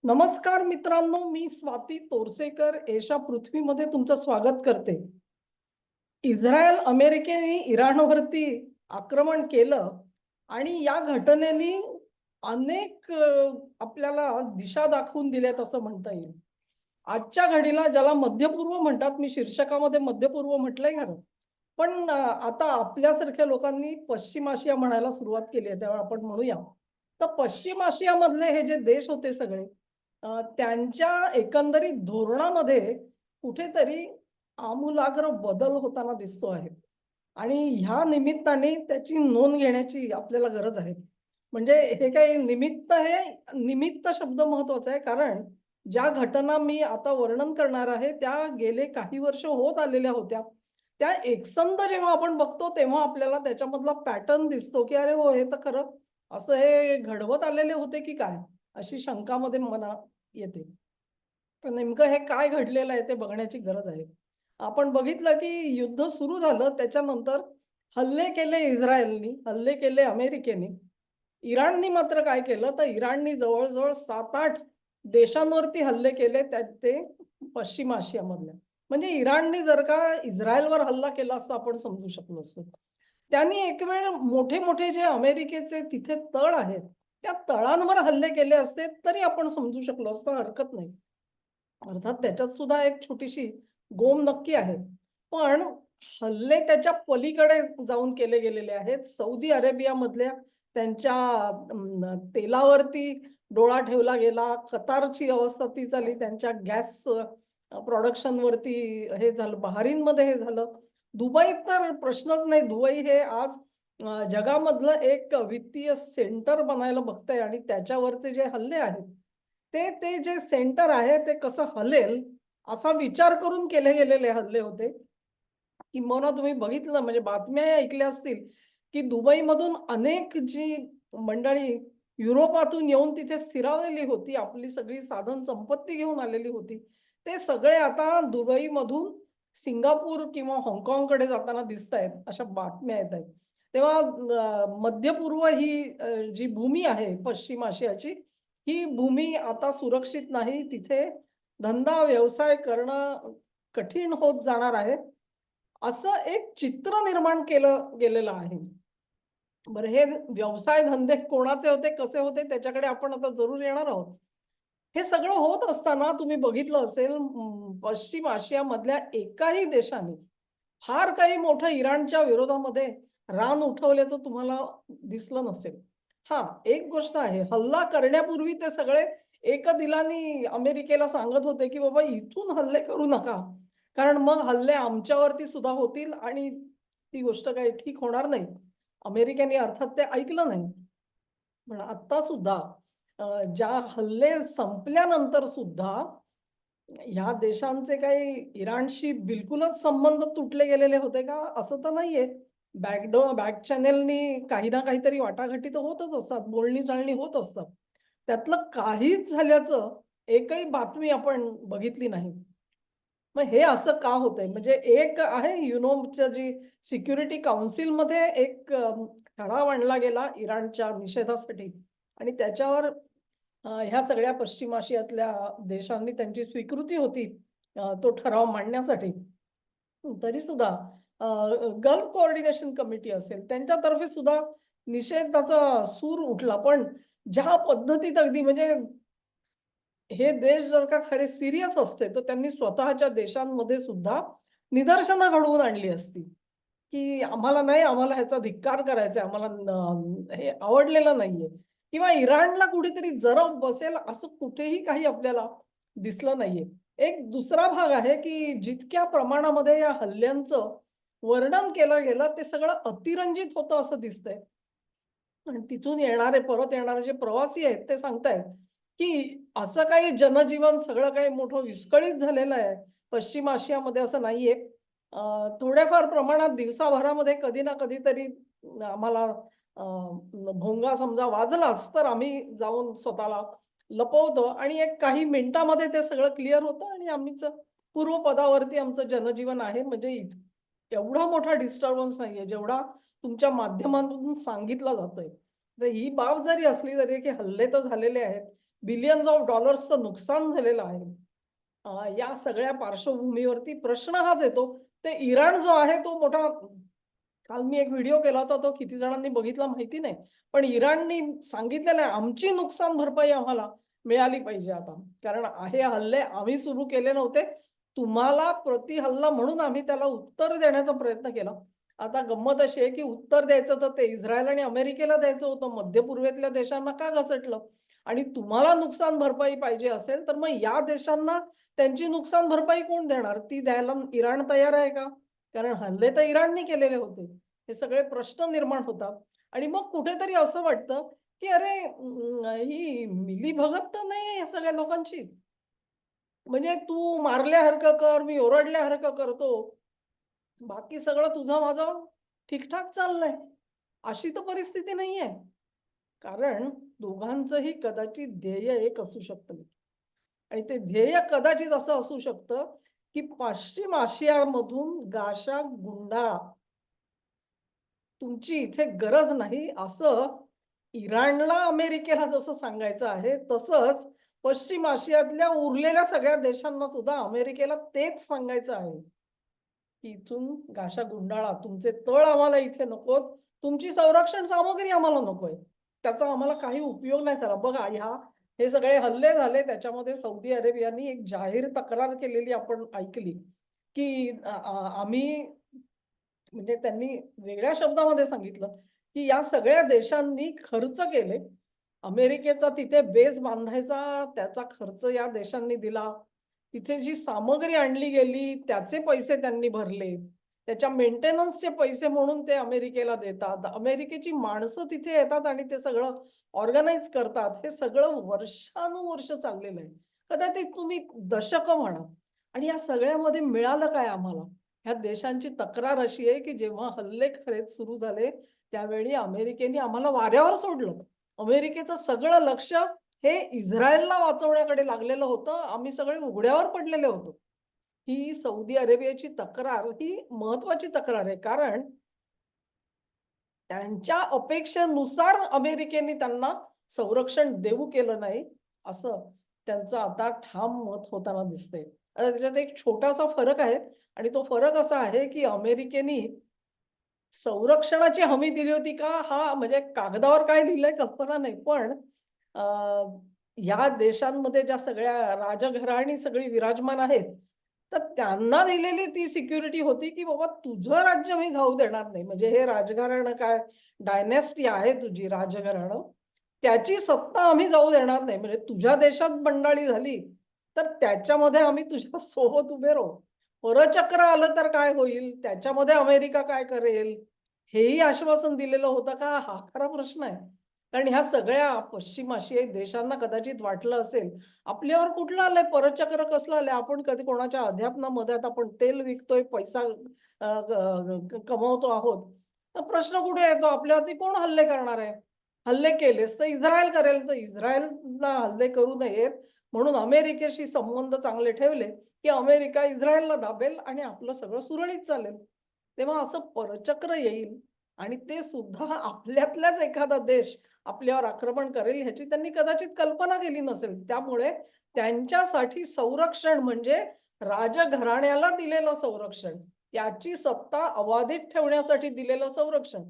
नमस्कार मित्रांनो, मी स्वाती तोरसेकर एशा पृथ्वीमध्ये तुमचं स्वागत करते. इस्रायल अमेरिकेने इराणवरती आक्रमण केलं आणि या घटनेने अनेक आपल्याला दिशा दाखवून दिल्यात असं म्हणता येईल. आजच्या घडीला ज्याला मध्यपूर्व म्हणतात, मी शीर्षकामध्ये मध्यपूर्व म्हटलंय खरं. पण आता आपल्यासारख्या लोकांनी पश्चिम आशिया म्हणायला सुरुवात केली आहे, त्यामुळे आपण म्हणूया. तर पश्चिम आशियामधले हे जे देश होते सगळे, त्यांच्या एकंदरीत धोरणामध्ये कुठेतरी आमूलाग्र बदल होताना दिसतो आहे. आणि ह्या निमित्ताने त्याची नोंद घेण्याची आपल्याला गरज आहे. म्हणजे हे काही निमित्त शब्द महत्वाचा आहे, कारण ज्या घटना मी आता वर्णन करणार आहे, त्या गेले काही वर्ष होत आलेल्या होत्या. त्या एकसंध जेव्हा आपण बघतो, तेव्हा आपल्याला त्याच्यामधला पॅटर्न दिसतो, की अरे हो, हे तर खरं असं हे घडवत आलेले होते की काय? अशी शंकामध्ये मनात येते. तर नेमकं हे काय घडलेलं आहे ते बघण्याची गरज आहे. आपण बघितलं की युद्ध सुरू झालं, त्याच्यानंतर हल्ले केले इस्रायलनी, हल्ले केले अमेरिकेने. इराणनी मात्र काय केलं, तर इराणनी जवळ-जवळ 7-8 देशांवरती हल्ले केले, त्यात ते पश्चिम आशियामधल्या. म्हणजे इराणनी जर का इस्रायलवर हल्ला केला असता आपण समजू शकलो असतो. त्यांनी एक वेळ मोठे-मोठे जे अमेरिकेचे तिथे तळ आहेत, त्या तळांवर हल्ले केले असते, तरी आपण समजू शकलो असतो, हरकत नाही. अर्थात त्याच्यात सुद्धा एक छोटीशी गोम नक्की आहे. पण हल्ले त्याच्या पलीकडे जाऊन केले गेलेले आहेत. सौदी अरेबियामधल्या त्यांच्या तेलावरती डोळा ठेवला गेला. कतारची अवस्था ती झाली. त्यांच्या गॅस प्रोडक्शनवरती हे झालं. बहारीनमध्ये हे झालं. दुबईत तर प्रश्नच नाही. दुबई हे आज जगामधलं एक वित्तीय सेंटर बनायला बघतंय आणि त्याच्यावरचे जे हल्ले आहेत, ते ते जे सेंटर आहे ते कसं हलेल, असा विचार करून केले गेलेले हल्ले होते. किंबहुना तुम्ही बघितलं म्हणजे बातम्या ऐकल्या असतील, की दुबईमधून अनेक जी मंडळी युरोपातून येऊन तिथे स्थिरावलेली होती, आपली सगळी साधन संपत्ती घेऊन आलेली होती. ते सगळे आता दुबईमधून सिंगापूर किंवा हाँगकाँगकडे जाताना दिसतायत, अशा बातम्या येतायत. तेव्हा मध्य पूर्व ही जी भूमी आहे पश्चिम आशियाची, ही भूमी आता सुरक्षित नाही. तिथे धंदा, व्यवसाय करणं कठीण होत जाणार आहे. असं एक चित्र निर्माण केलं गेलेलं आहे. बरं हे व्यवसाय धंदे कोणाचे होते, कसे होते त्याच्याकडे आपण आता जरूर येणार आहोत. हे सगळं होत असताना तुम्ही बघितलं असेल पश्चिम आशियामधल्या एकाही देशाने फार काही मोठं इराणच्या विरोधामध्ये रान उठवल्याचं तुम्हाला दिसलं नसेल. हां, एक गोष्ट आहे, हल्ला करण्यापूर्वी ते सगळे एकदिलाने अमेरिकेला सांगत होते, की बाबा इथून हल्ले करू नका. कारण मग हल्ले आमच्यावरती सुद्धा होतील आणि ती गोष्ट काही ठीक होणार नाही. अमेरिकेने अर्थात ते ऐकलं नाही. पण आता सुद्धा ज्या हल्ले संपल्यानंतर सुद्धा ह्या देशांचे काही इराणशी बिलकुलच संबंध तुटले गेलेले होते का? असं तर नाहीये. बॅक चॅनेलनी काही ना काहीतरी वाटाघाटी तर होतच असतात, बोलणी-चालणी होत असतात. त्यातलं काहीच झाल्याचं एकही बातमी आपण बघितली नाही. मग हे असं का होतंय? म्हणजे एक आहे युनोच्या जी सिक्युरिटी काउन्सिलमध्ये एक ठराव आणला गेला इराणच्या निषेधासाठी आणि त्याच्यावर ह्या सगळ्या पश्चिम आशियातल्या देशांनी त्यांची स्वीकृती होती तो ठराव मांडण्यासाठी. तरी सुद्धा गल्फ कोऑर्डिनेशन कमिटी असेल, त्यांच्यातर्फे सुद्धा निषेधाचा सूर उठला. पण ज्या पद्धतीत अगदी म्हणजे हे देश जर का खरे सीरियस असते, तर त्यांनी स्वतःच्या देशांमध्ये सुद्धा निदर्शनं घडवून आणली असती, की आम्हाला नाही, आम्हाला ह्याचा धिक्कार करायचा आहे, आम्हाला हे आवडलेलं नाहीये किंवा इराणला कुठेतरी जरब बसेल असं कुठेही काही आपल्याला दिसलं नाहीये. एक दुसरा भाग आहे, की जितक्या प्रमाणामध्ये या हल्ल्यांचं वर्णन केलं गेलं, ते सगळं अतिरंजित होतं असं दिसतंय. आणि तिथून परत येणारे जे प्रवासी आहेत ते सांगतायत, की असं काही जनजीवन सगळं काही मोठं विस्कळीत झालेलं आहे. पश्चिम आशियामध्ये असं नाहीये. थोड्याफार प्रमाणात दिवसाभरामध्ये कधी ना कधीतरी आम्हाला भोंगा समजा वाजलाच, तर आम्ही जाऊन स्वतःला लपवतो आणि एक काही मिनिटामध्ये ते सगळं क्लिअर होतं आणि आमचं पूर्वपदावरती आमचं जनजीवन आहे. म्हणजे एवढा मोठा डिस्टर्बन्स नाहीये, जेवढा तुमच्या माध्यमातून सांगितला जातोय. तर ही बाब जरी असली तरी की हल्ले तर झालेले आहेत. बिलियन्स ऑफ डॉलर्सचं नुकसान झालेलं आहे. या सगळ्या पार्श्वभूमीवरती प्रश्न हाच येतो, ते इराण जो आहे तो मोठा, काल मी एक व्हिडिओ केला होता, तो किती जणांनी बघितला माहिती नाही. पण इराणनी सांगितलेलं आहे, आमची नुकसान भरपाई आम्हाला मिळाली पाहिजे आता. कारण हे हल्ले आम्ही सुरू केले नव्हते. तुम्हाला प्रतिहल्ला म्हणून आम्ही त्याला उत्तर देण्याचा प्रयत्न केला. आता गंमत अशी आहे, की उत्तर द्यायचं तर ते इस्रायल आणि अमेरिकेला द्यायचं होतं. मध्य पूर्वेतल्या देशांना का घसटलं? आणि तुम्हाला नुकसान भरपाई पाहिजे असेल, तर मग या देशांना त्यांची नुकसान भरपाई कोण देणार? ती द्यायला इराण तयार आहे का? कारण हल्ले तर इराणने केलेले होते. हे सगळे प्रश्न निर्माण होतात आणि मग कुठेतरी असं वाटतं, की अरे ही मिलीभगत तर नाही या सगळ्या लोकांची. म्हणजे तू मारल्यासारखं कर, मी ओरडल्यासारखं करतो. बाकी सगळं तुझं माझं ठीक-ठाक चाललंय. अशी तर परिस्थिती नाहीये. कारण दोघांचंही कदाचित ध्येय एक असू शकतं. आणि ते ध्येय कदाचित असं असू शकतं, की पश्चिम आशियामधून गाशा गुंडाळा. तुमची इथे गरज नाही, असं इराणला अमेरिकेला जसं सांगायचं आहे, तसंच पश्चिम आशियातल्या उरलेल्या सगळ्या देशांना सुद्धा अमेरिकेला तेच सांगायचं आहे, की इथून गाशा गुंडाळा. तुमचे तळ आम्हाला इथे नकोत. तुमची संरक्षण सामग्री आम्हाला नकोय. त्याचा आम्हाला काही उपयोग नाही झाला. बघा हे सगळे हल्ले झाले, त्याच्यामध्ये सौदी अरेबियानी एक जाहीर तक्रार केलेली आपण ऐकली, की आम्ही, म्हणजे त्यांनी वेगळ्या शब्दामध्ये सांगितलं, की या सगळ्या देशांनी खर्च केले. अमेरिकेचा तिथे बेस बांधायचा त्याचा खर्च या देशांनी दिला. तिथे जी सामग्री आणली गेली त्याचे पैसे त्यांनी भरले. त्याच्या मेंटेनन्सचे पैसे म्हणून ते अमेरिकेला देतात. अमेरिकेची माणसं तिथे येतात आणि ते सगळं ऑर्गनाइज करतात. हे सगळं वर्षानुवर्ष चाललेलं आहे. कदाचित तुम्ही दशकं म्हणा. आणि या सगळ्यामध्ये मिळालं काय आम्हाला? ह्या देशांची तक्रार अशी आहे, की जेव्हा हल्ले खरेच सुरू झाले, त्यावेळी अमेरिकेने आम्हाला वाऱ्यावर सोडलं. अमेरिकेचं सगळं लक्ष हे इस्रायलला वाचवण्याकडे लागलेलं होतं. आम्ही सगळे उघड्यावर पडलेले होतो. ही सौदी अरेबियाची तक्रार ही महत्त्वाची तक्रार आहे. कारण त्यांच्या अपेक्षेनुसार अमेरिकेने त्यांना संरक्षण देऊ केलं नाही, असं त्यांचं आता ठाम मत होताना दिसतंय. आता त्याच्यात एक छोटासा फरक आहे आणि तो फरक असा आहे, की अमेरिकेनी संरक्षणाची हमी दिली होती का? हा म्हणजे कागदावर काय लिहिलंय कल्पना नाही. पण अ, या देशांमध्ये ज्या सगळ्या राजघराणी सगळी विराजमान आहेत, तर त्यांना दिलेली ती सिक्युरिटी होती, की बाबा तुझं राज्य मी जाऊ देणार नाही. म्हणजे हे राजघराणं काय, डायनेस्टी आहे तुझी राजघराणं, त्याची सत्ता आम्ही जाऊ देणार नाही. म्हणजे तुझ्या देशात बंडाळी झाली, तर त्याच्यामध्ये आम्ही तुझ्या सोबत उभे राहू. परचक्र आलं तर काय होईल? त्याच्यामध्ये अमेरिका काय करेल? हेही आश्वासन दिलेलं होतं का? हा खरा प्रश्न आहे. कारण ह्या सगळ्या पश्चिम आशियाई देशांना कदाचित वाटलं असेल, आपल्यावर कुठलं आलंय परचक्र कसलं आलंय? आपण कधी कोणाच्या अध्यात्मामध्ये आपण तेल विकतोय, पैसा कमवतो आहोत. तर प्रश्न कुठे येतो? आपल्यावरती कोण हल्ले करणार आहे? हल्ले केलेच तर इस्रायल करेल, तर इस्रायलला हल्ले करू नयेत म्हणून अमेरिकेशी संबंध चांगले ठेवले, की अमेरिका इस्रायलला दाबेल आणि आपलं सगळं सुरळीत चालेल. तेव्हा असं परचक्र येईल आणि ते सुद्धा आपल्यातलाच एखादा देश आपल्यावर आक्रमण करेल ह्याची त्यांनी कदाचित कल्पना केली नसेल. त्यामुळे त्यांच्यासाठी संरक्षण म्हणजे राजघराण्याला दिलेलं संरक्षण, त्याची सत्ता अबाधित ठेवण्यासाठी दिलेलं संरक्षण,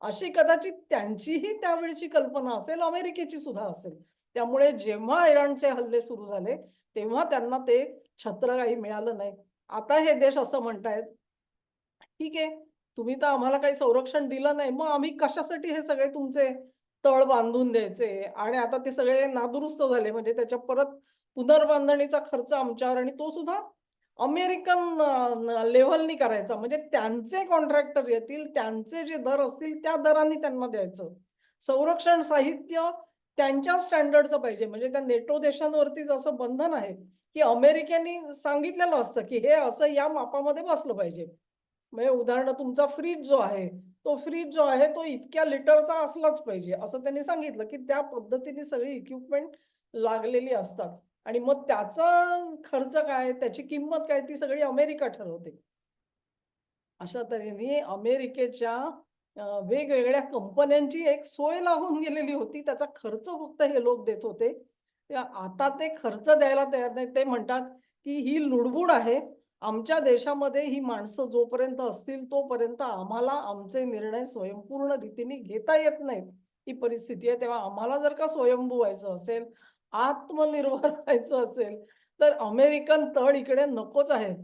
अशी कदाचित त्यांचीही त्यावेळची कल्पना असेल, अमेरिकेची सुद्धा असेल. त्यामुळे जेव्हा इराणचे हल्ले सुरू झाले, तेव्हा त्यांना ते छत्र काही मिळालं नाही. आता हे देश असं म्हणतायत, ठीक आहे, तुम्ही तर आम्हाला काही संरक्षण दिलं नाही, मग आम्ही कशासाठी हे सगळे तुमचे तळ बांधून द्यायचे आणि आता ते सगळे नादुरुस्त झाले म्हणजे त्याच्या परत पुनर्बांधणीचा खर्च आमच्यावर आणि तो सुद्धा अमेरिकन लेव्हलनी करायचा. म्हणजे त्यांचे कॉन्ट्रॅक्टर येतील, त्यांचे जे दर असतील त्या दराने त्यांना द्यायचं. संरक्षण साहित्य त्यांच्या स्टँडर्डचं पाहिजे. म्हणजे त्या नेटो देशांवरतीच असं बंधन आहे, की अमेरिकेने सांगितलेलं असतं, की हे असं या मापामध्ये बसलं पाहिजे. म्हणजे उदाहरण तुमचा फ्रिज जो आहे, तो फ्रिज जो आहे तो इतक्या लिटरचा असलाच पाहिजे, असं त्यांनी सांगितलं, की त्या पद्धतीने सगळी इक्विपमेंट लागलेली असतात आणि मग त्याचा खर्च काय, त्याची किंमत काय ती सगळी अमेरिका ठरवते. अशा तऱ्हेने अमेरिकेच्या वेगवेगळ्या कंपन्यांची एक सोय लागून गेलेली होती. त्याचा खर्च फक्त हे लोक देत होते आता ते खर्च द्यायला तयार नाही. ते म्हणतात, की ही लुडबुड आहे. आमच्या देशामध्ये ही माणसं जोपर्यंत असतील, तोपर्यंत आम्हाला आमचे निर्णय स्वयंपूर्ण रीतीने घेता येत नाहीत. ही परिस्थिती आहे. तेव्हा आम्हाला जर का स्वयंभू व्हायचं असेल, आत्मनिर्भर व्हायचं असेल, तर अमेरिकन तळ इकडे नकोच आहेत.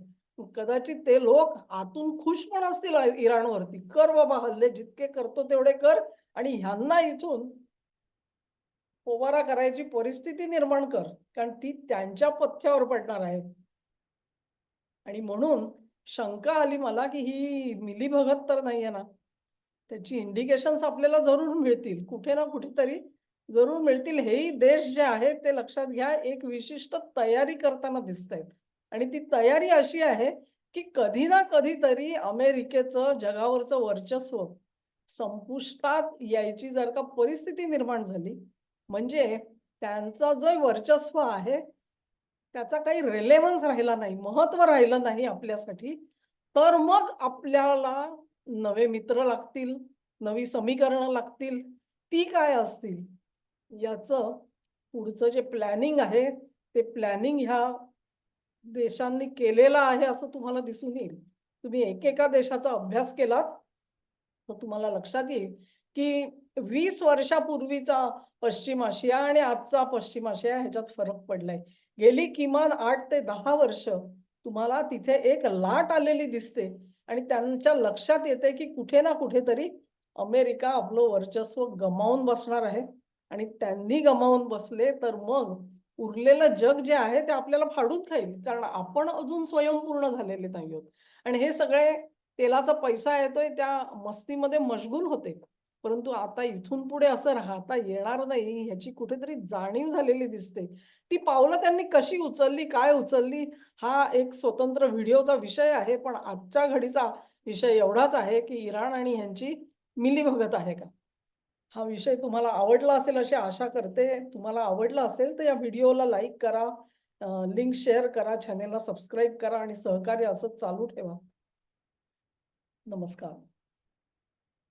कदाचित ते लोक आतून खुश पण असतील इराणवरती. कर बाबा हल्ले जितके करतो तेवढे कर आणि ह्यांना इथून पोवारा करायची परिस्थिती निर्माण कर. कारण ती त्यांच्या पथ्यावर पडणार आहे. आणि म्हणून शंका आली मला, की ही मिलीभगत तर नाहीये ना? त्याची इंडिकेशन्स आपल्याला जरूर मिळतील. कुठे ना कुठेतरी जरूर मिळतील. हेही देश जे आहेत ते लक्षात घ्या, एक विशिष्ट तयारी करताना दिसतायत. आणि ती तयारी अशी आहे, की कधी ना कधीतरी अमेरिकेचं जगावरचं वर्चस्व संपुष्टात यायची जर का परिस्थिती निर्माण झाली, म्हणजे त्यांचं जे वर्चस्व आहे, त्याचा काही रिलेव्हन्स राहिला नाही, महत्त्व राहिलं नाही आपल्यासाठी, तर मग आपल्याला नवे मित्र लागतील, नवी समीकरणं लागतील. ती काय असतील? याचं पुढचं जे प्लॅनिंग आहे, ते प्लॅनिंग ह्या देशांनी केलेलं आहे असं तुम्हाला दिसून येईल. तुम्ही एकेका देशाचा अभ्यास केलात, तर तुम्हाला लक्षात येईल, की 20 वर्षापूर्वीचा पश्चिम आशिया आणि आजचा पश्चिम आशिया ह्याच्यात फरक पडलाय. गेली किमान 8 ते 10 वर्ष तुम्हाला तिथे एक लाट आलेली दिसते आणि त्यांच्या लक्षात येते, की कुठे ना कुठेतरी अमेरिका आपलं वर्चस्व गमावून बसणार आहे आणि त्यांनी गमावून बसले तर मग उरलेलं जग जे आहे ते आपल्याला फाडून खाईल. कारण आपण अजून स्वयंपूर्ण झालेले नाही आहोत आणि हे सगळे तेलाचा पैसा येतोय त्या मस्तीमध्ये मशगूल होते. परंतु आता इथून पुढे असं राहता येणार नाही ह्याची कुठेतरी जाणीव झालेली दिसते. ती पावलं त्यांनी कशी उचलली, काय उचलली हा एक स्वतंत्र व्हिडिओचा विषय आहे. पण आजच्या घडीचा विषय एवढाच आहे, की इराण आणि ह्यांची मिलीभगत आहे का? हा विषय तुम्हाला आवडला असेल अशी आशा करते. तुम्हाला आवडला असेल तर या व्हिडिओला लाईक करा, लिंक शेअर करा, चॅनेलला सबस्क्राईब करा आणि सहकार्य असंच चालू ठेवा. नमस्कार.